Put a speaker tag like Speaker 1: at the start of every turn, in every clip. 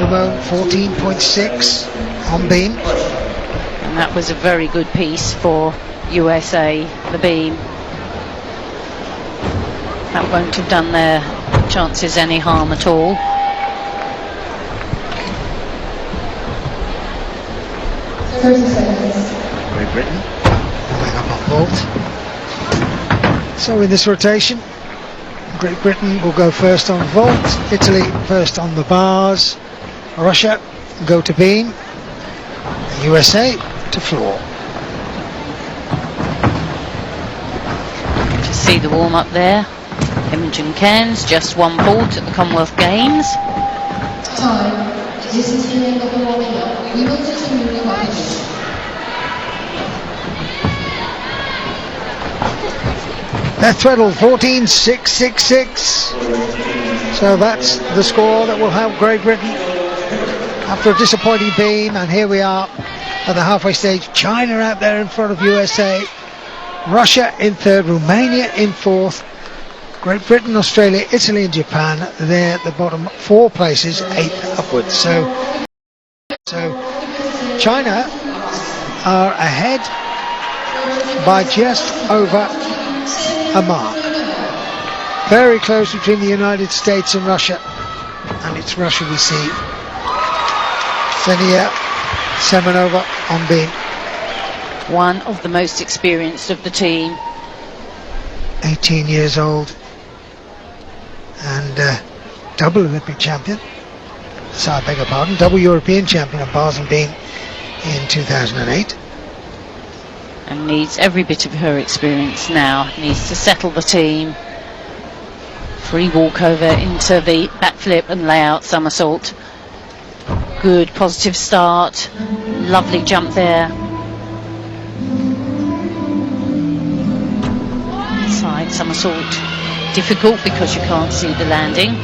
Speaker 1: Imogen 14.6 on beam.
Speaker 2: And that was a very good piece for USA, the beam. That won't have done their chances any harm at all.
Speaker 1: Great Britain coming up on vault. So in this rotation, Great Britain will go first on vault, Italy first on the bars, Russia go to beam, and USA to floor.
Speaker 2: To see the warm-up there, Imogen Cairns, just one vault at the Commonwealth Games.
Speaker 3: Time. This is the end of the warming up. We will continue the competition.
Speaker 1: Death Throttle 14.666. So that's the score that will help Great Britain after a disappointing beam. And here we are at the halfway stage. China out there in front of USA, Russia in third, Romania in fourth, Great Britain, Australia, Italy and Japan, they're the bottom four places, 8 upwards. So China are ahead by just over a mark. Very close between the United States and Russia, and it's Russia we see. Ksenia Semenova on beam.
Speaker 2: One of the most experienced of the team.
Speaker 1: 18 years old and double Olympic champion. So I beg your pardon, double European champion of bars and beam in 2008.
Speaker 2: And needs every bit of her experience now. Needs to settle the team. Free walkover into the backflip and layout somersault. Good positive start. Lovely jump there. Side somersault. Difficult because you can't see the landing.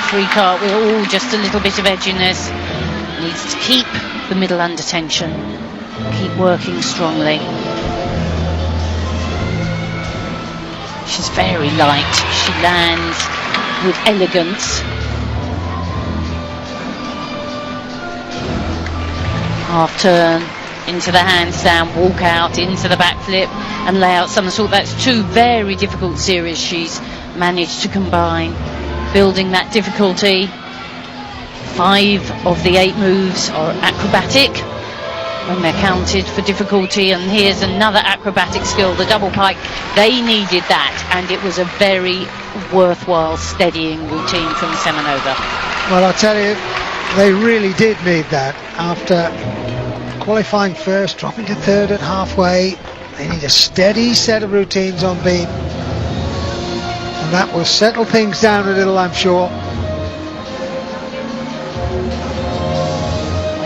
Speaker 2: Free cartwheel, just a little bit of edginess. Needs to keep the middle under tension. Keep working strongly. She's very light. She lands with elegance. Half turn into the handstand, walk out into the backflip and lay out somersault. That's two very difficult series she's managed to combine, building that difficulty. 5 of the 8 moves are acrobatic when they're counted for difficulty, and here's another acrobatic skill, the double pike. They needed that, and it was a very worthwhile steadying routine from Semenova.
Speaker 1: Well, I'll tell you, they really did need that. After qualifying first, dropping to third at halfway, they need a steady set of routines on beam, and that will settle things down a little, I'm sure.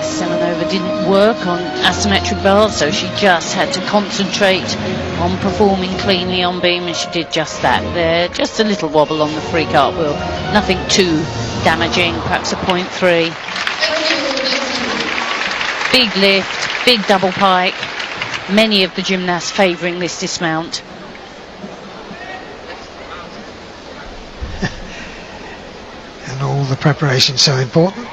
Speaker 2: Semenova didn't work on asymmetric bars, so she just had to concentrate on performing cleanly on beam, and she did just that there. Just a little wobble on the free cartwheel, nothing too damaging, perhaps a 0.3. Big lift, big double pike. Many of the gymnasts favouring this dismount.
Speaker 1: And all the preparation so important.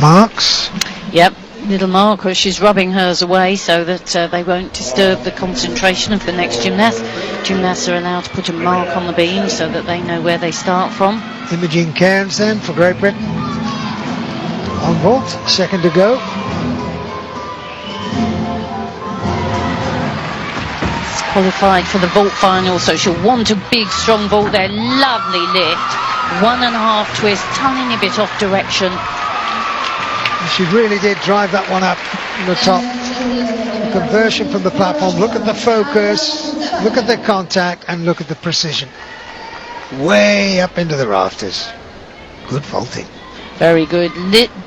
Speaker 1: Marks.
Speaker 2: Yep, little mark, or she's rubbing hers away so that they won't disturb the concentration of the next gymnast. Gymnasts are allowed to put a mark on the beam so that they know where they start from.
Speaker 1: Imogen Cairns then for Great Britain. On vault, second to go.
Speaker 2: It's qualified for the vault final, so she'll want a big strong vault there. Lovely lift, 1.5 twist, tiny bit off direction.
Speaker 1: She really did drive that one up from the top. The conversion from the platform, look at the focus, look at the contact, and look at the precision. Way up into the rafters. Good vaulting.
Speaker 2: Very good.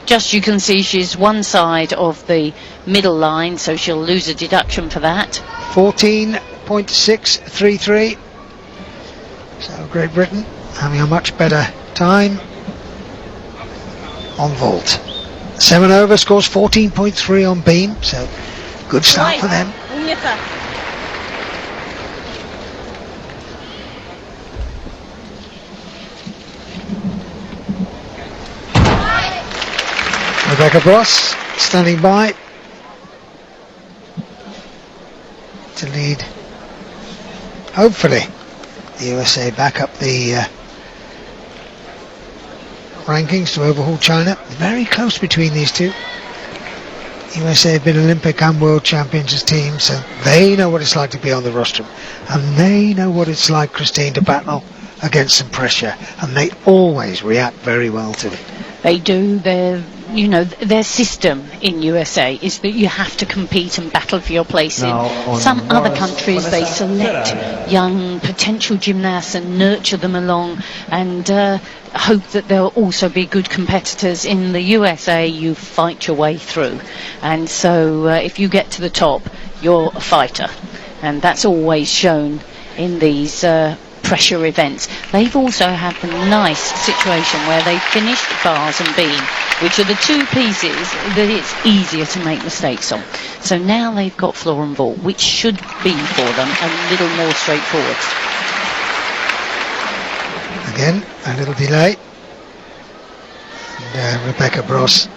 Speaker 2: Just you can see she's one side of the middle line, so she'll lose a deduction for that.
Speaker 1: 14.633. So Great Britain having a much better time on vault. Semenova scores 14.3 on beam, so good start for them. Rebecca Bross standing by to lead, hopefully, the USA back up the rankings to overhaul China. Very close between these two. USA have been Olympic and world champions as teams, so they know what it's like to be on the rostrum, and they know what it's like, Christine, to battle against some pressure, and they always react very well to it.
Speaker 2: They do. Their system in USA is that you have to compete and battle for your place in. Some other countries, they select young potential gymnasts and nurture them along and hope that they'll also be good competitors. In the USA, you fight your way through. And so if you get to the top, you're a fighter. And that's always shown in these pressure events. They've also had the nice situation where they've finished bars and beam, which are the two pieces that it's easier to make mistakes on. So now they've got floor and ball, which should be for them a little more straightforward.
Speaker 1: Again, a little delay. And Rebecca Bross,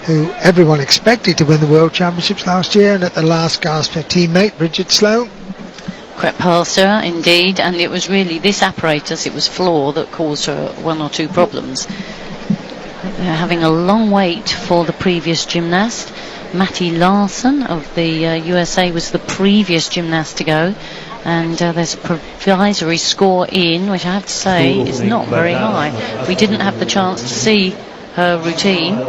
Speaker 1: who everyone expected to win the World Championships last year, and at the last gasp her teammate Bridget Sloan
Speaker 2: crept past her, indeed, and it was really this apparatus, it was floor, that caused her one or two problems. They're having a long wait for the previous gymnast. Matty Larson of the USA was the previous gymnast to go, and there's a provisory score in, which I have to say is not very high. We didn't have the chance to see her routine.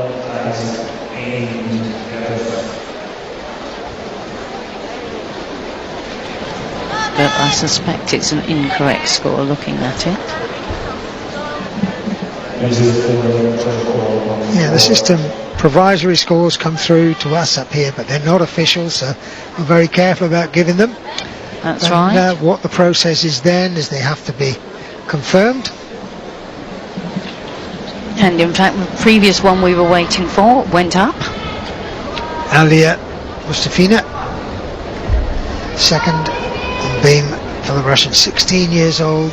Speaker 2: But I suspect it's an incorrect score looking at it.
Speaker 1: Yeah, the system provisory scores come through to us up here, but they're not official, so we're very careful about giving them.
Speaker 2: That's right.
Speaker 1: What the process is then is they have to be confirmed.
Speaker 2: And in fact, the previous one we were waiting for went up.
Speaker 1: Aliya Mustafina, second on beam for the Russian, 16 years old,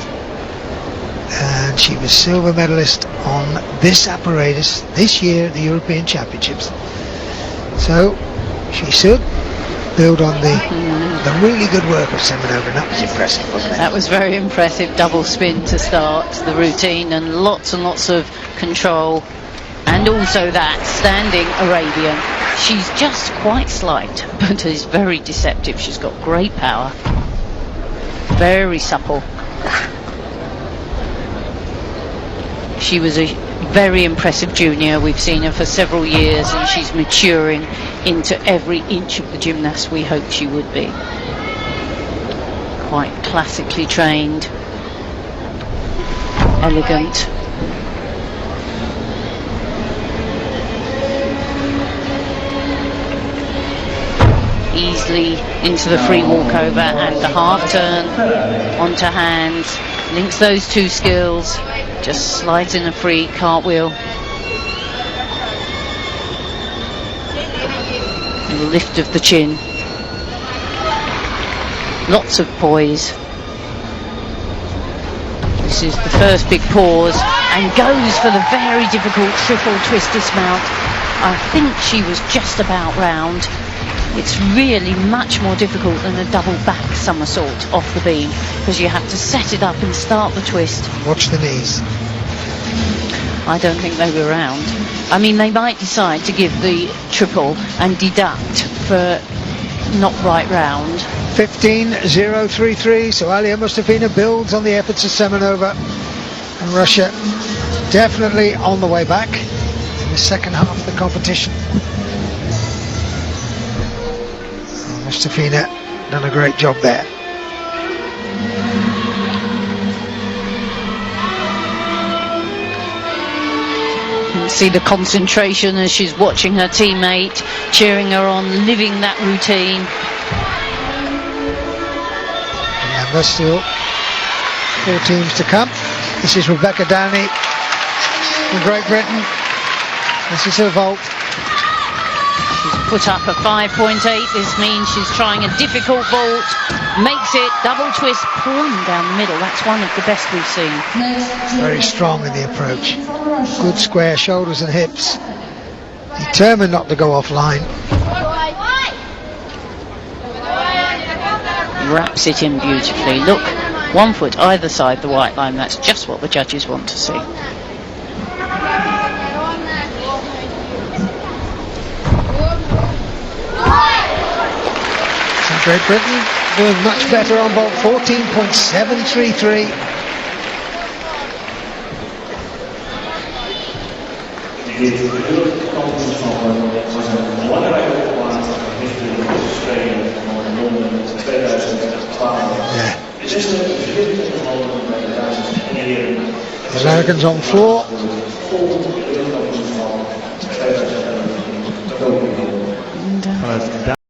Speaker 1: and she was silver medalist on this apparatus this year at the European Championships. So she should build on the really good work of Semenova, and that was impressive, wasn't it?
Speaker 2: That was very impressive. Double spin to start the routine, and lots of control, and also that standing Arabian. She's just quite slight, but is very deceptive. She's got great power, very supple. She was a very impressive junior. We've seen her for several years, and she's maturing into every inch of the gymnast we hoped she would be. Quite classically trained, elegant. Easily into the free walkover and the half turn onto hands. Links those two skills. Just slides in a free cartwheel. And the lift of the chin. Lots of poise. This is the first big pause, and goes for the very difficult triple twist dismount. I think she was just about round. It's really much more difficult than a double back somersault off the beam, because you have to set it up and start the twist.
Speaker 1: Watch the knees.
Speaker 2: I don't think they were round. I mean, they might decide to give the triple and deduct for not right round.
Speaker 1: 15.033, so Aliya Mustafina builds on the efforts of Semenova, and Russia definitely on the way back in the second half of the competition. Mustafina done a great job there.
Speaker 2: You can see the concentration as she's watching her teammate, cheering her on, living that routine.
Speaker 1: Remember, still 4 teams to come. This is Rebecca Downey from Great Britain. This is her vault.
Speaker 2: She's put up a 5.8. This means she's trying a difficult vault. makes it, double twist, pouring down the middle. That's one of the best we've seen.
Speaker 1: Very strong in the approach. Good square shoulders and hips. Determined not to go offline.
Speaker 2: Wraps it in beautifully. Look, 1 foot either side the white line. That's just what the judges want to see.
Speaker 1: So Great Britain doing much better on vault, 14.733. Yeah. The Americans on floor.